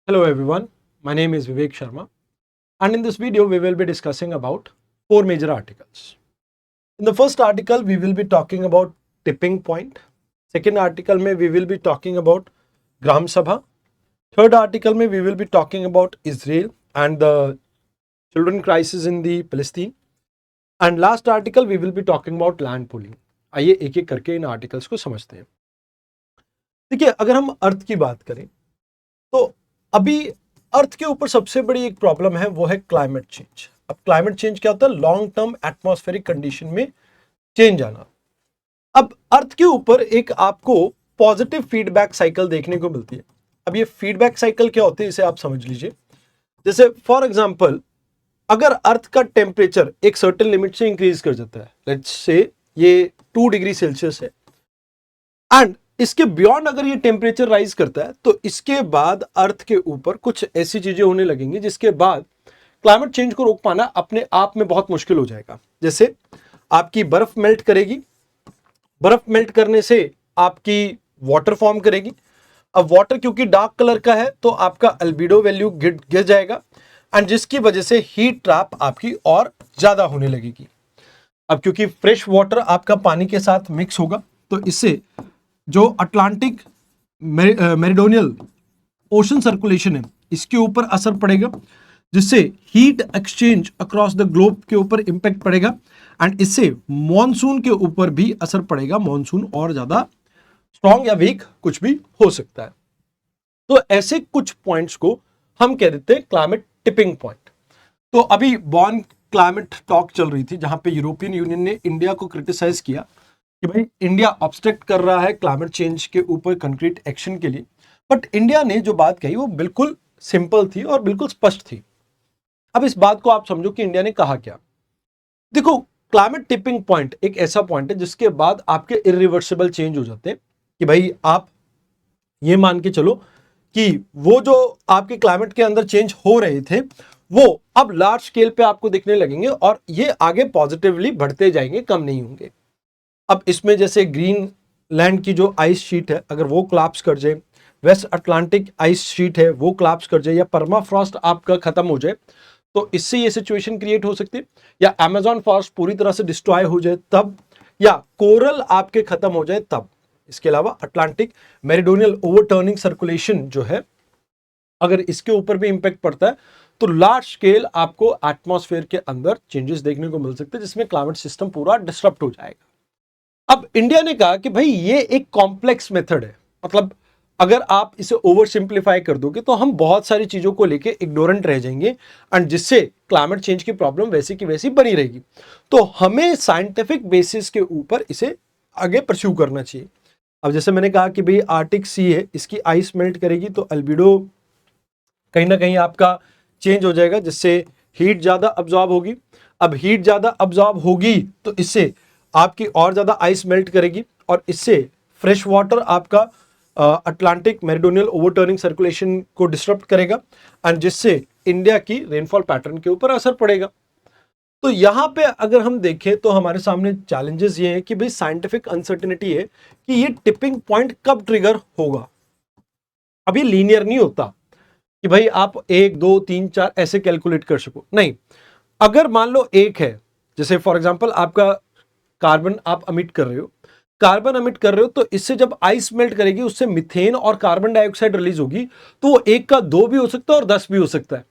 Hello everyone, my name is Vivek Sharma and in this video we will be discussing about four major articles. In the first article we will be talking about tipping point. Second article mein we will be talking about Gram Sabha. Third article mein we will be talking about Israel and the children crisis in the Palestine. And last article we will be talking about land pooling. आइए एक एक करके इन articles को समझते हैं. देखिए अगर हम अर्थ की बात करें तो अभी अर्थ के ऊपर सबसे बड़ी एक प्रॉब्लम है वो है क्लाइमेट चेंज. अब क्लाइमेट चेंज क्या होता है? लॉन्ग टर्म एटमॉस्फेरिक कंडीशन में चेंज आना. अब अर्थ के ऊपर एक आपको पॉजिटिव फीडबैक साइकिल देखने को मिलती है. अब ये फीडबैक साइकिल क्या होती है इसे आप समझ लीजिए. जैसे फॉर एग्जांपल अगर अर्थ का टेम्परेचर एक सर्टेन लिमिट से इंक्रीज कर जाता है, लेट्स से ये 2 डिग्री सेल्सियस है एंड इसके बियॉन्ड अगर ये टेम्परेचर राइज करता है तो इसके बाद अर्थ के ऊपर कुछ ऐसी चीजें होने लगेंगी जिसके बाद क्लाइमेट चेंज को रोक पाना अपने आप में बहुत मुश्किल हो जाएगा. जैसे आपकी बर्फ मेल्ट करेगी, बर्फ मेल्ट करने से आपकी वाटर फॉर्म करेगी. अब वाटर क्योंकि डार्क कलर का है तो आपका अल्बिडो वैल्यू गिर जाएगा एंड जिसकी वजह से हीट ट्रैप आपकी और ज्यादा होने लगेगी. अब क्योंकि फ्रेश वाटर आपका पानी के साथ मिक्स होगा तो इससे जो अटलांटिक मेरिडोनियल ओशन सर्कुलेशन है इसके ऊपर असर पड़ेगा, जिससे heat exchange across the globe के ऊपर इंपैक्ट पड़ेगा एंड इससे मॉनसून के ऊपर भी असर पड़ेगा. मॉनसून और ज्यादा स्ट्रॉन्ग या वीक कुछ भी हो सकता है. तो ऐसे कुछ पॉइंट्स को हम कह देते हैं क्लाइमेट टिपिंग पॉइंट. तो अभी बॉर्न क्लाइमेट टॉक चल रही थी जहां पे यूरोपियन यूनियन ने इंडिया को क्रिटिसाइज किया कि भाई इंडिया ऑब्स्ट्रक्ट कर रहा है क्लाइमेट चेंज के ऊपर कंक्रीट एक्शन के लिए. बट इंडिया ने जो बात कही वो बिल्कुल सिंपल थी और बिल्कुल स्पष्ट थी. अब इस बात को आप समझो कि इंडिया ने कहा क्या. देखो क्लाइमेट टिपिंग पॉइंट एक ऐसा पॉइंट है जिसके बाद आपके इरिवर्सिबल चेंज हो जाते हैं कि भाई आप ये मान के चलो कि वो जो आपके क्लाइमेट के अंदर चेंज हो रहे थे वो अब लार्ज स्केल पे आपको दिखने लगेंगे और ये आगे पॉजिटिवली बढ़ते जाएंगे, कम नहीं होंगे. अब इसमें जैसे ग्रीन लैंड की जो आइस शीट है अगर वो कोलैप्स कर जाए, वेस्ट अटलांटिक आइस शीट है वो कोलैप्स कर जाए या परमाफ्रॉस्ट आपका खत्म हो जाए तो इससे ये सिचुएशन क्रिएट हो सकती है. या अमेजॉन फॉरेस्ट पूरी तरह से डिस्ट्रॉय हो जाए तब, या कोरल आपके खत्म हो जाए तब. इसके अलावा अटलांटिक मेरिडोनियल ओवरटर्निंग सर्कुलेशन जो है अगर इसके ऊपर भी इंपैक्ट पड़ता है तो लार्ज स्केल आपको एटमॉस्फेयर के अंदर चेंजेस देखने को मिल सकते हैं जिसमें क्लाइमेट सिस्टम पूरा डिस्टर्ब हो जाएगा. अब इंडिया ने कहा कि भाई ये एक कॉम्प्लेक्स मेथड है, मतलब अगर आप इसे ओवर सिंप्लीफाई कर दोगे तो हम बहुत सारी चीजों को लेके इग्नोरेंट रह जाएंगे एंड जिससे क्लाइमेट चेंज की प्रॉब्लम वैसी की वैसी बनी रहेगी. तो हमें साइंटिफिक बेसिस के ऊपर इसे आगे परस्यू करना चाहिए. अब जैसे मैंने कहा कि भाई आर्टिक सी है, इसकी आइस मेल्ट करेगी तो अल्बिडो कहीं ना कहीं आपका चेंज हो जाएगा जिससे हीट ज्यादा अब्जॉर्ब होगी. अब हीट ज्यादा अब्जॉर्ब होगी तो इससे आपकी और ज्यादा आइस मेल्ट करेगी और इससे फ्रेश वाटर आपका अटलांटिक मेरिडोनियल ओवरटर्निंग सर्कुलेशन को डिस्टर्ब करेगा एंड जिससे इंडिया की रेनफॉल पैटर्न के ऊपर असर पड़ेगा. तो यहां पे अगर हम देखें तो हमारे सामने चैलेंजेस ये हैं कि भाई साइंटिफिक अनसर्टेनिटी है कि ये टिपिंग पॉइंट कब ट्रिगर होगा. अभी लीनियर नहीं होता कि भाई आप 1 2 3 4 ऐसे कैलकुलेट कर सको, नहीं. अगर मान लो एक है, जैसे फॉर एग्जांपल आपका कार्बन आप अमिट कर रहे हो, कार्बन अमिट कर रहे हो तो इससे जब आइस मेल्ट करेगी उससे मीथेन और कार्बन डाइऑक्साइड रिलीज होगी तो वो 1 का 2 भी हो सकता है और 10 भी हो सकता है.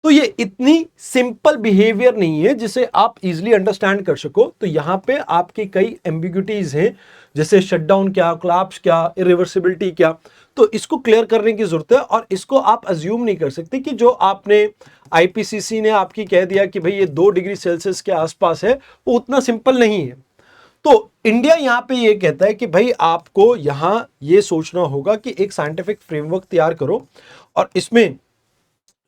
तो ये इतनी सिंपल बिहेवियर नहीं है जिसे आप इजीली अंडरस्टैंड कर सको. तो यहां पे आपकी कई एम्बिग्युइटीज हैं जैसे शटडाउन क्या, कोलैप्स क्या, इरिवर्सिबिलिटी क्या. तो इसको क्लियर करने की जरूरत है और इसको आप अज्यूम नहीं कर सकते कि जो आपने आईपीसीसी ने आपकी कह दिया कि भाई ये 2 डिग्री सेल्सियस के आसपास है वो उतना सिंपल नहीं है. तो इंडिया यहां पे ये कहता है कि भाई आपको यहां ये सोचना होगा कि एक साइंटिफिक फ्रेमवर्क तैयार करो और इसमें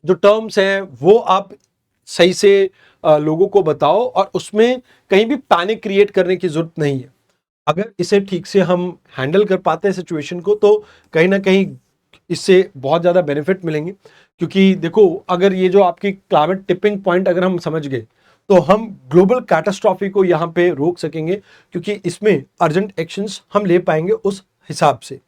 जो टर्म्स हैं वो आप सही से लोगों को बताओ और उसमें कहीं भी पैनिक क्रिएट करने की जरूरत नहीं है. अगर इसे ठीक से हम हैंडल कर पाते हैं सिचुएशन को तो कहीं ना कहीं इससे बहुत ज़्यादा बेनिफिट मिलेंगे. क्योंकि देखो अगर ये जो आपकी क्लाइमेट टिपिंग पॉइंट अगर हम समझ गए तो हम ग्लोबल कैटास्ट्रॉफी को यहाँ पे रोक सकेंगे क्योंकि इसमें अर्जेंट एक्शंस हम ले पाएंगे उस हिसाब से.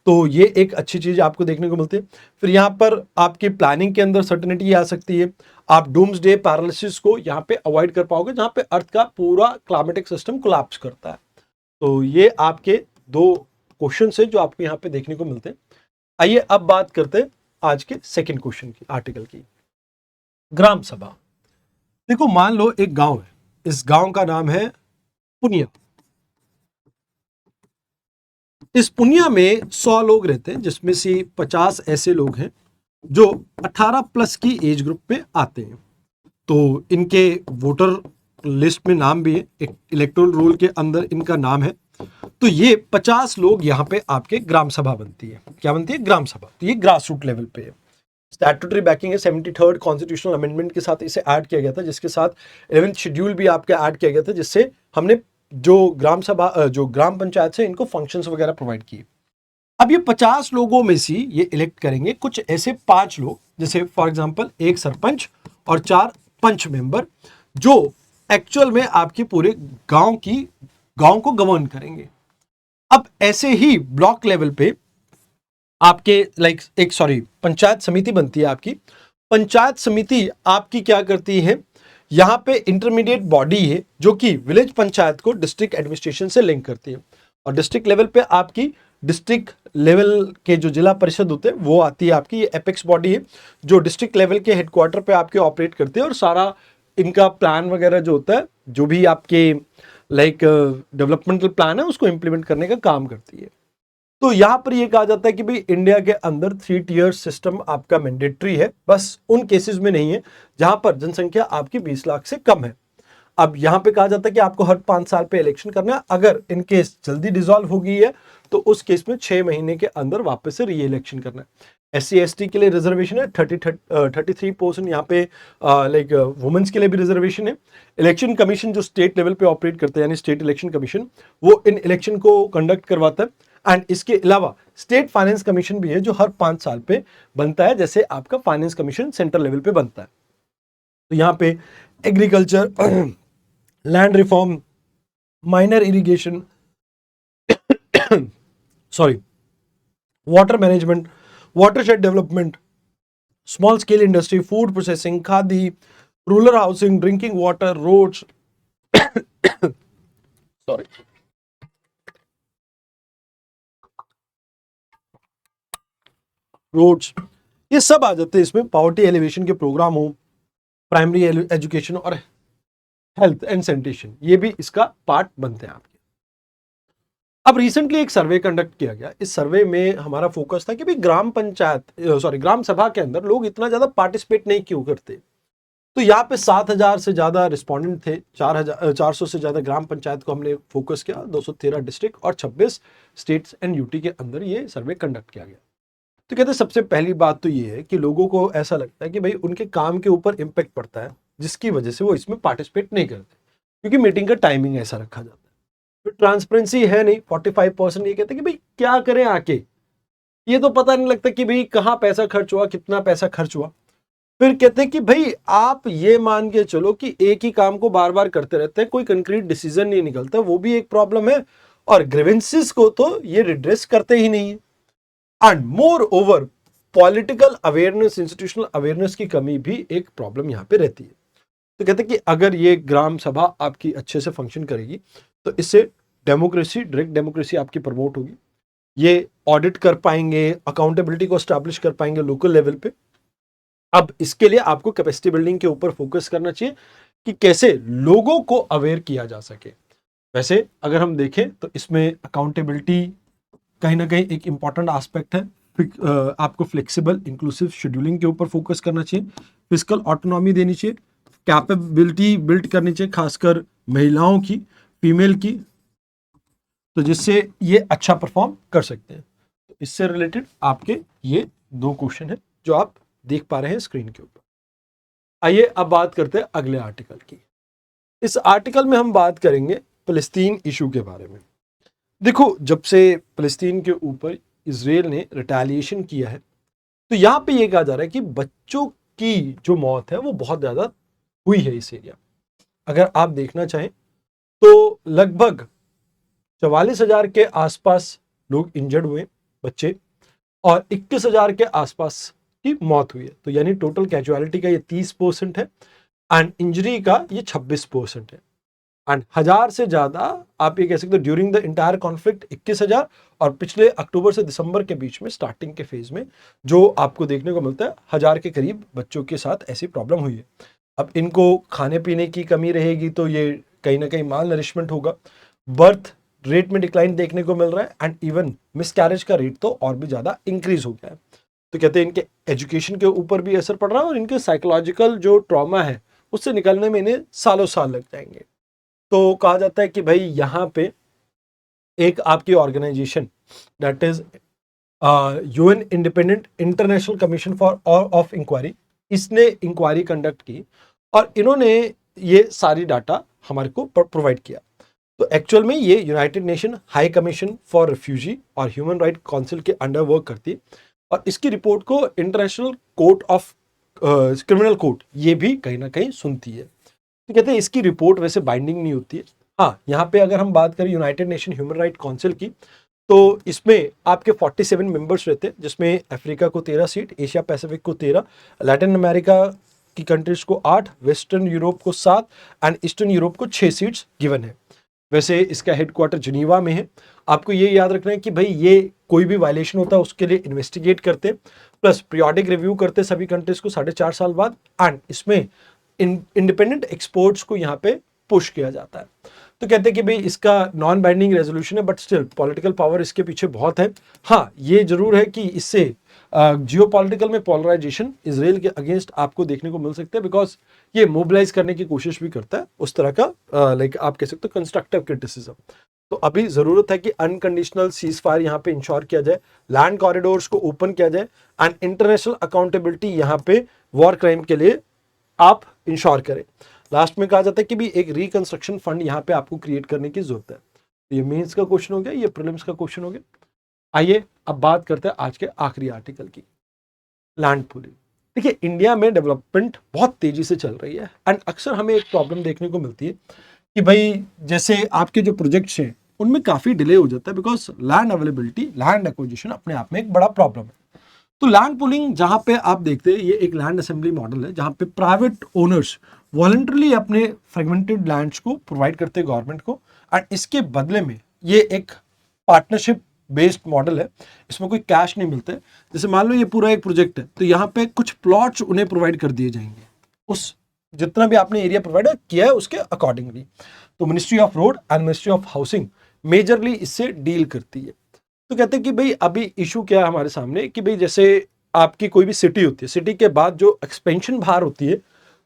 तो ये एक अच्छी चीज आपको देखने को मिलती है। फिर यहाँ पर आपकी प्लानिंग के अंदर सर्टेनिटी आ सकती है, आप डूम्सडे पैरालिसिस को यहाँ पे अवॉइड कर पाओगे, जहाँ पे अर्थ का पूरा क्लाइमेटिक सिस्टम कोलैप्स करता है। तो ये आपके दो क्वेश्चन है जो आपको यहाँ पे देखने को मिलते हैं। आइए अब बात करते हैं आज के सेकंड क्वेश्चन की, आर्टिकल की। ग्राम सभा। देखो मान लो एक गांव है, इस गांव का नाम है पुनिया। इस पुनिया में 100 लोग रहते हैं, जिसमें से 50 ऐसे लोग हैं जो 18 प्लस की एज ग्रुप पे आते हैं। तो इनके वोटर लिस्ट में नाम भी है, एक इलेक्टोरल रोल के अंदर इनका नाम है। तो ये 50 लोग यहाँ पे आपके ग्राम सभा बनती है। क्या बनती है? ग्राम सभा। तो ये ग्रास रूट लेवल पे है। स्टैट्यूटरी बैकिंग है, 73rd कॉन्स्टिट्यूशनल अमेंडमेंट के साथ इसे ऐड किया गया था, जिसके साथ 11th शेड्यूल भी आपका ऐड किया गया था, जिससे हमने जो ग्राम सभा जो ग्राम पंचायत से इनको फंक्शंस वगैरह प्रोवाइड किए। अब ये 50 लोगों में से ये इलेक्ट करेंगे कुछ ऐसे 5 लोग, जैसे फॉर एग्जांपल एक सरपंच और 4 पंच मेंबर, जो एक्चुअल में आपके पूरे गांव को गवर्न करेंगे। अब ऐसे ही ब्लॉक लेवल पे आपके पंचायत समिति बनती है आपकी। पंचायत समिति आपकी क्या करती है? यहाँ पे इंटरमीडिएट बॉडी है जो कि विलेज पंचायत को डिस्ट्रिक्ट एडमिनिस्ट्रेशन से लिंक करती है। और डिस्ट्रिक्ट लेवल पे आपकी डिस्ट्रिक्ट लेवल के जो जिला परिषद होते हैं वो आती है आपकी। ये एपेक्स बॉडी है जो डिस्ट्रिक्ट लेवल के हेडक्वार्टर पे आपके ऑपरेट करते हैं, और सारा इनका प्लान वगैरह जो होता है, जो भी आपके डेवलपमेंटल प्लान है, उसको इंप्लीमेंट करने का काम करती है। तो यहां पर यह कहा जाता है कि भाई इंडिया के अंदर 3 टियर सिस्टम आपका मैंडेटरी है, बस उन केसेस में नहीं है जहां पर जनसंख्या आपकी 20 लाख से कम है। अब यहां पे कहा जाता है कि आपको हर 5 साल पे इलेक्शन करना है। अगर इन केस जल्दी डिसॉल्व हो गई है तो उस केस में 6 महीने के अंदर वापस से री इलेक्शन करना है। SC/ST के लिए रिजर्वेशन है, 33% यहाँ पे वुमेन्स के लिए भी रिजर्वेशन है। इलेक्शन कमीशन जो स्टेट लेवल पे ऑपरेट करता है, यानी स्टेट इलेक्शन कमीशन, वो इन इलेक्शन को कंडक्ट करवाता है। एंड इसके अलावा स्टेट फाइनेंस कमीशन भी है जो हर 5 साल पे बनता है, जैसे आपका फाइनेंस कमीशन सेंट्रल लेवल पे बनता है। तो यहाँ पे agriculture, land reform, minor irrigation, water management, watershed development, small scale industry, food processing, khadi, rural housing, drinking water, roads roads, ये सब आ जाते हैं इसमें। पॉवर्टी एलिवेशन के प्रोग्राम हो, प्राइमरी एजुकेशन और हेल्थ एंड सैनिटेशन, ये भी इसका पार्ट बनते हैं आपके। अब रिसेंटली एक सर्वे कंडक्ट किया गया। इस सर्वे में हमारा फोकस था कि भाई ग्राम सभा के अंदर लोग इतना ज्यादा पार्टिसिपेट नहीं क्यों करते। तो यहाँ पे 7,000 से ज्यादा रिस्पोंडेंट थे, 400 से ज्यादा ग्राम पंचायत को हमने फोकस किया, 213 डिस्ट्रिक्ट और 26 स्टेट्स एंड यूटी के अंदर ये सर्वे कंडक्ट किया गया। तो कहते हैं सबसे पहली बात तो ये है कि लोगों को ऐसा लगता है कि भाई उनके काम के ऊपर इम्पैक्ट पड़ता है, जिसकी वजह से वो इसमें पार्टिसिपेट नहीं करते, क्योंकि मीटिंग का टाइमिंग ऐसा रखा जाता है। तो ट्रांसपेरेंसी है नहीं। 45% ये कहते हैं कि भाई क्या करें आके, ये तो पता नहीं लगता कि भाई कहाँ पैसा खर्च हुआ, कितना पैसा खर्च हुआ। फिर कहते हैं कि भाई आप ये मान के चलो कि एक ही काम को बार बार करते रहते हैं, कोई कंक्रीट डिसीजन नहीं निकलता, वो भी एक प्रॉब्लम है। और ग्रीवेंसेस को तो ये रिड्रेस करते ही नहीं है। And more over political awareness, institutional awareness की कमी भी एक प्रॉब्लम यहाँ पे रहती है। तो कहते हैं कि अगर ये ग्राम सभा आपकी अच्छे से फंक्शन करेगी तो इससे डेमोक्रेसी, डायरेक्ट डेमोक्रेसी आपकी प्रमोट होगी। ये ऑडिट कर पाएंगे, अकाउंटेबिलिटी को एस्टैब्लिश कर पाएंगे लोकल लेवल पे। अब इसके लिए आपको कैपेसिटी बिल्डिंग के ऊपर फोकस करना चाहिए कि कैसे लोगों को अवेयर किया जा सके। वैसे अगर हम देखें तो इसमें अकाउंटेबिलिटी कहीं ना कहीं एक इंपॉर्टेंट एस्पेक्ट है। आपको फ्लेक्सिबल इंक्लूसिव शेड्यूलिंग के ऊपर फोकस करना चाहिए, फिजिकल ऑटोनॉमी देनी चाहिए, कैपेबिलिटी बिल्ड करनी चाहिए, खासकर महिलाओं की, फीमेल की, तो जिससे ये अच्छा परफॉर्म कर सकते हैं। तो इससे रिलेटेड आपके ये 2 क्वेश्चन है जो आप देख पा रहे हैं स्क्रीन के ऊपर। आइए अब बात करते हैं अगले आर्टिकल की। इस आर्टिकल में हम बात करेंगे फिलिस्तीन इशू के बारे में। देखो, जब से फिलिस्तीन के ऊपर इजराइल ने रिटेलिएशन किया है, तो यहाँ पे ये कहा जा रहा है कि बच्चों की जो मौत है वो बहुत ज्यादा हुई है इस एरिया। अगर आप देखना चाहें तो लगभग 44,000 के आसपास लोग इंजर्ड हुए, बच्चे और 21,000 के आसपास की मौत हुई है। तो यानी टोटल कैजुअलिटी का ये 30% है एंड इंजरी का ये 26% है। एंड 1000 से ज्यादा आप ये कह सकते हो ड्यूरिंग द इंटायर कॉन्फ्लिक्ट 21,000 और पिछले अक्टूबर से दिसंबर के बीच में स्टार्टिंग के फेज में जो आपको देखने को मिलता है 1000 के करीब बच्चों के साथ ऐसी प्रॉब्लम हुई है। अब इनको खाने पीने की कमी रहेगी तो ये कहीं ना कहीं माल नरिशमेंट होगा, बर्थ रेट में डिक्लाइन देखने को मिल रहा है एंड इवन मिसकैरेज का रेट तो और भी ज्यादा इंक्रीज हो गया है। तो कहते हैं इनके एजुकेशन के ऊपर भी असर पड़ रहा है और इनके साइकोलॉजिकल जो ट्रॉमा है उससे निकलने में इन्हें सालों साल लग जाएंगे। तो कहा जाता है कि भाई यहाँ पे एक आपकी organisation that is UN independent international commission for of inquiry, इसने इंक्वायरी कंडक्ट की और इन्होंने ये सारी डाटा हमारे को प्रोवाइड किया। तो एक्चुअल में ये United nation high commission for refugee और ह्यूमन राइट काउंसिल के अंडर वर्क करती है और इसकी रिपोर्ट को international court of criminal court ये भी कहीं ना कहीं सुनती है। तो कहते हैं इसकी रिपोर्ट वैसे बाइंडिंग नहीं होती है। हाँ, यहाँ पे अगर हम बात करें United nation human right council की तो इसमें आपके 47 मेंबर्स रहते हैं, जिसमें अफ्रीका को 13 सीट, एशिया पैसिफिक को 13, लैटिन अमेरिका की कंट्रीज को 8, वेस्टर्न यूरोप को 7 एंड ईस्टर्न यूरोप को 6 सीट्स गिवन है। वैसे इसका हेडक्वार्टर जिनीवा में है। आपको ये याद रखना है कि भाई ये कोई भी वायलेशन होता है उसके लिए इन्वेस्टिगेट करते प्लस पीरियोडिक रिव्यू करते सभी कंट्रीज को 4.5 साल बाद एंड इसमें इंडिपेंडेंट एक्सपर्ट्स को यहाँ पे पुश किया जाता है। तो कहते हैं कि भाई इसका नॉन बाइंडिंग रेजोल्यूशन है बट स्टिल पॉलिटिकल पावर इसके पीछे बहुत है। हाँ, ये जरूर है कि इससे जियोपॉलिटिकल में पोलराइजेशन इसराइल के अगेंस्ट आपको देखने को मिल सकता है बिकॉज ये मोबिलाइज करने की कोशिश भी करता है उस तरह का लाइक आप कह सकते हो कंस्ट्रक्टिव क्रिटिसिज्म। तो अभी जरूरत है कि अनकंडीशनल सीज फायर यहाँ पे इंश्योर किया जाए, लैंड कॉरिडोर्स को ओपन किया जाए एंड इंटरनेशनल अकाउंटेबिलिटी यहाँ पे वॉर क्राइम के लिए आप इंश्योर करें। लास्ट में कहा जाता है कि भी एक रिकंस्ट्रक्शन फंड यहाँ पे आपको क्रिएट करने की जरूरत है। तो ये मेंस का क्वेश्चन हो गया, ये प्रीलिम्स का क्वेश्चन हो गया। आइए अब बात करते हैं आज के आखिरी आर्टिकल की, लैंड पूलिंग। देखिए इंडिया में डेवलपमेंट बहुत तेजी से चल रही है एंड अक्सर हमें एक प्रॉब्लम देखने को मिलती है कि भाई जैसे आपके जो प्रोजेक्ट्स हैं उनमें काफी डिले हो जाता है because land availability, land acquisition अपने आप में एक बड़ा प्रॉब्लम है। तो लैंड पूलिंग जहां पे आप देखते हैं ये एक लैंड असेंबली मॉडल है जहां पे प्राइवेट ओनर्स वॉलंटरली अपने फ्रेगमेंटेड लैंड्स को प्रोवाइड करते हैं गवर्नमेंट को एंड इसके बदले में ये एक पार्टनरशिप बेस्ड मॉडल है, इसमें कोई कैश नहीं मिलता है। जैसे मान लो ये पूरा एक प्रोजेक्ट है तो यहाँ पे कुछ प्लॉट्स उन्हें प्रोवाइड कर दिए जाएंगे उस जितना भी आपने एरिया प्रोवाइड किया है उसके अकॉर्डिंगली। तो ministry of road and ministry of housing majorly इससे डील करती है। तो कहते हैं कि भाई अभी इशू क्या है हमारे सामने कि भाई जैसे आपकी कोई भी सिटी होती है, सिटी के बाद जो एक्सपेंशन बाहर होती है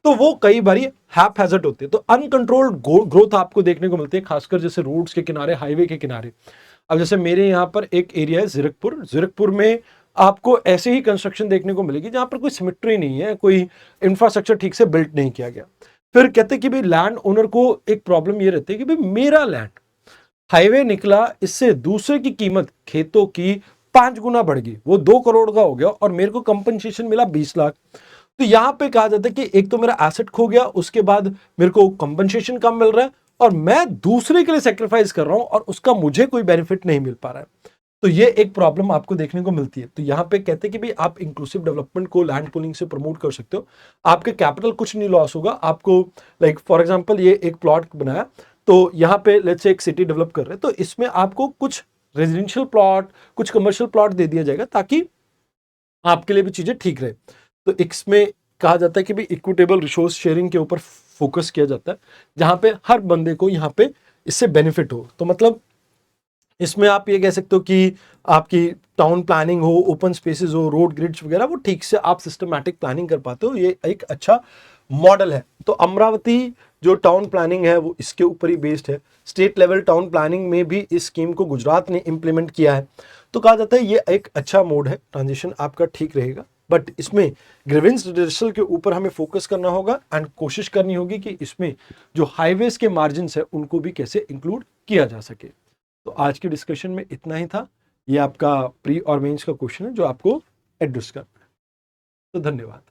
तो वो कई बार हैपहैज़र्ड होती है, तो अनकंट्रोल्ड ग्रोथ आपको देखने को मिलती है खासकर जैसे रोड्स के किनारे, हाईवे के किनारे। अब जैसे मेरे यहाँ पर एक एरिया है जीरकपुर में आपको ऐसे ही कंस्ट्रक्शन देखने को मिलेगी जहां पर कोई सिमेट्री नहीं है, कोई इंफ्रास्ट्रक्चर ठीक से बिल्ट नहीं किया गया। फिर कहते हैं कि भाई लैंड ओनर को एक प्रॉब्लम ये रहती है कि भाई मेरा लैंड हाईवे निकला, इससे दूसरे की कीमत खेतों की 5 गुना बढ़ गई, वो 2 करोड़ का हो गया और मेरे को कंपनसेशन मिला 20 लाख। तो यहां पे कहा जाता है कि एक तो मेरा एसेट खो गया, उसके बाद मेरे को कंपनसेशन कम मिल रहा है और मैं दूसरे के लिए सेक्रीफाइस कर रहा हूं और उसका मुझे कोई बेनिफिट नहीं मिल पा रहा है। तो ये एक प्रॉब्लम आपको देखने को मिलती है। तो यहाँ पे कहते हैं कि भाई आप इंक्लूसिव डेवलपमेंट को लैंड पूलिंग से प्रमोट कर सकते हो, आपके कैपिटल कुछ नहीं लॉस होगा। आपको लाइक फॉर एग्जांपल ये एक प्लॉट बनाया तो यहाँ पे लेट्स से एक सिटी डेवलप कर रहे हैं तो इसमें आपको कुछ रेजिडेंशियल प्लॉट, कुछ कमर्शियल प्लॉट दे दिया जाएगा ताकि आपके लिए भी चीजें ठीक रहे। तो इसमें कहा जाता है कि भाई इक्विटेबल रिसोर्स शेयरिंग के ऊपर फोकस किया जाता है जहां पे हर बंदे को यहाँ पे इससे बेनिफिट हो। तो मतलब इसमें आप ये कह सकते हो कि आपकी टाउन प्लानिंग हो, ओपन स्पेसेस हो, रोड ग्रिड्स वगैरह, वो ठीक से आप सिस्टमैटिक प्लानिंग कर पाते हो। ये एक अच्छा मॉडल है। तो अमरावती जो टाउन प्लानिंग है वो इसके ऊपर ही बेस्ड है। स्टेट लेवल टाउन प्लानिंग में भी इस स्कीम को गुजरात ने इंप्लीमेंट किया है। तो कहा जाता है ये एक अच्छा मोड है, ट्रांजिशन आपका ठीक रहेगा, बट इसमें ग्रीवेंस रिड्रेसल के ऊपर हमें फोकस करना होगा एंड कोशिश करनी होगी कि इसमें जो हाईवेज के मार्जिन है उनको भी कैसे इंक्लूड किया जा सके। तो आज के डिस्कशन में इतना ही था। ये आपका प्री और मेंस का क्वेश्चन है जो आपको एड्रेस करना है। तो धन्यवाद।